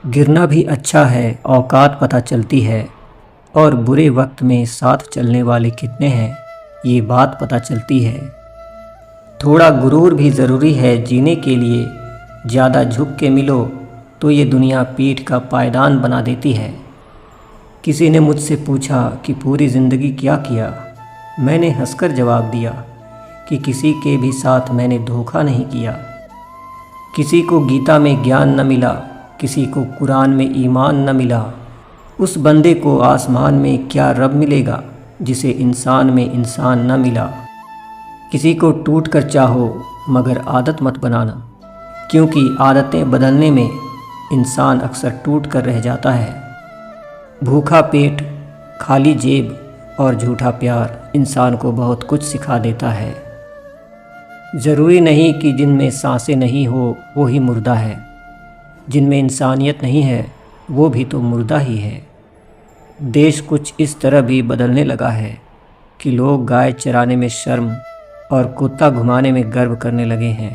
गिरना भी अच्छा है, औकात पता चलती है। और बुरे वक्त में साथ चलने वाले कितने हैं, ये बात पता चलती है। थोड़ा गुरूर भी ज़रूरी है जीने के लिए। ज़्यादा झुक के मिलो तो ये दुनिया पीठ का पायदान बना देती है। किसी ने मुझसे पूछा कि पूरी ज़िंदगी क्या किया। मैंने हंसकर जवाब दिया कि किसी के भी साथ मैंने धोखा नहीं किया। किसी को गीता में ज्ञान न मिला, किसी को कुरान में ईमान न मिला। उस बंदे को आसमान में क्या रब मिलेगा जिसे इंसान में इंसान न मिला। किसी को टूट कर चाहो मगर आदत मत बनाना, क्योंकि आदतें बदलने में इंसान अक्सर टूट कर रह जाता है। भूखा पेट, खाली जेब और झूठा प्यार इंसान को बहुत कुछ सिखा देता है। ज़रूरी नहीं कि जिनमें सांसें नहीं हो वो ही मुर्दा है। जिनमें इंसानियत नहीं है वो भी तो मुर्दा ही है। देश कुछ इस तरह भी बदलने लगा है कि लोग गाय चराने में शर्म और कुत्ता घुमाने में गर्व करने लगे हैं।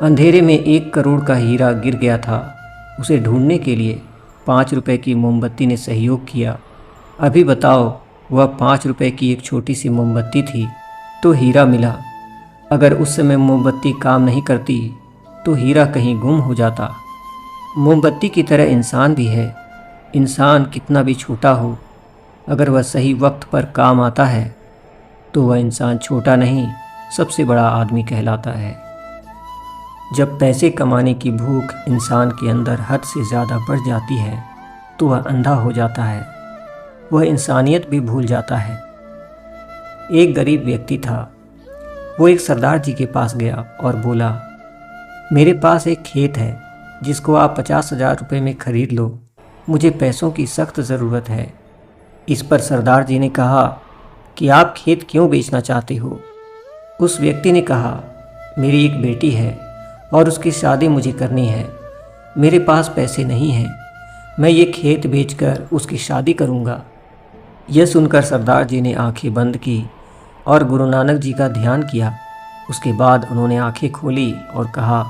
अंधेरे में 1 करोड़ का हीरा गिर गया था। उसे ढूंढने के लिए 5 रुपए की मोमबत्ती ने सहयोग किया। अभी बताओ, वह 5 रुपए की एक छोटी सी मोमबत्ती थी तो हीरा मिला। अगर उस समय मोमबत्ती काम नहीं करती तो हीरा कहीं गुम हो जाता। मोमबत्ती की तरह इंसान भी है। इंसान कितना भी छोटा हो, अगर वह सही वक्त पर काम आता है तो वह इंसान छोटा नहीं, सबसे बड़ा आदमी कहलाता है। जब पैसे कमाने की भूख इंसान के अंदर हद से ज़्यादा बढ़ जाती है तो वह अंधा हो जाता है। वह इंसानियत भी भूल जाता है। एक गरीब व्यक्ति था। वो एक सरदार जी के पास गया और बोला, मेरे पास एक खेत है जिसको आप 50,000 रुपये में ख़रीद लो। मुझे पैसों की सख्त ज़रूरत है। इस पर सरदार जी ने कहा कि आप खेत क्यों बेचना चाहते हो। उस व्यक्ति ने कहा, मेरी एक बेटी है और उसकी शादी मुझे करनी है। मेरे पास पैसे नहीं हैं। मैं ये खेत बेचकर उसकी शादी करूँगा। यह सुनकर सरदार जी ने आंखें बंद की और गुरु नानक जी का ध्यान किया। उसके बाद उन्होंने आंखें खोली और कहा,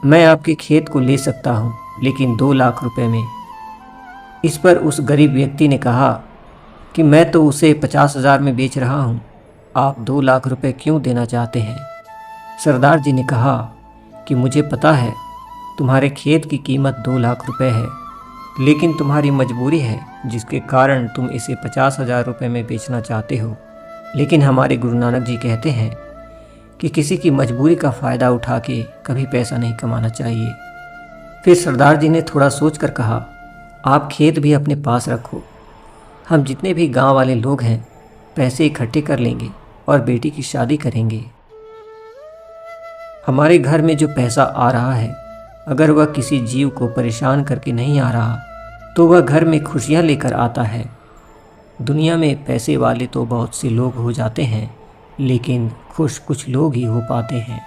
मैं आपके खेत को ले सकता हूँ, लेकिन 2 लाख रुपए में। इस पर उस गरीब व्यक्ति ने कहा कि मैं तो उसे 50,000 में बेच रहा हूँ, आप 2 लाख रुपए क्यों देना चाहते हैं। सरदार जी ने कहा कि मुझे पता है तुम्हारे खेत की कीमत 2 लाख रुपए है, लेकिन तुम्हारी मजबूरी है जिसके कारण तुम इसे 50,000 रुपये में बेचना चाहते हो। लेकिन हमारे गुरु नानक जी कहते हैं कि किसी की मजबूरी का फ़ायदा उठा के कभी पैसा नहीं कमाना चाहिए। फिर सरदार जी ने थोड़ा सोच कर कहा, आप खेत भी अपने पास रखो। हम जितने भी गांव वाले लोग हैं पैसे इकट्ठे कर लेंगे और बेटी की शादी करेंगे। हमारे घर में जो पैसा आ रहा है, अगर वह किसी जीव को परेशान करके नहीं आ रहा तो वह घर में खुशियां लेकर आता है। दुनिया में पैसे वाले तो बहुत से लोग हो जाते हैं, लेकिन खुश कुछ लोग ही हो पाते हैं।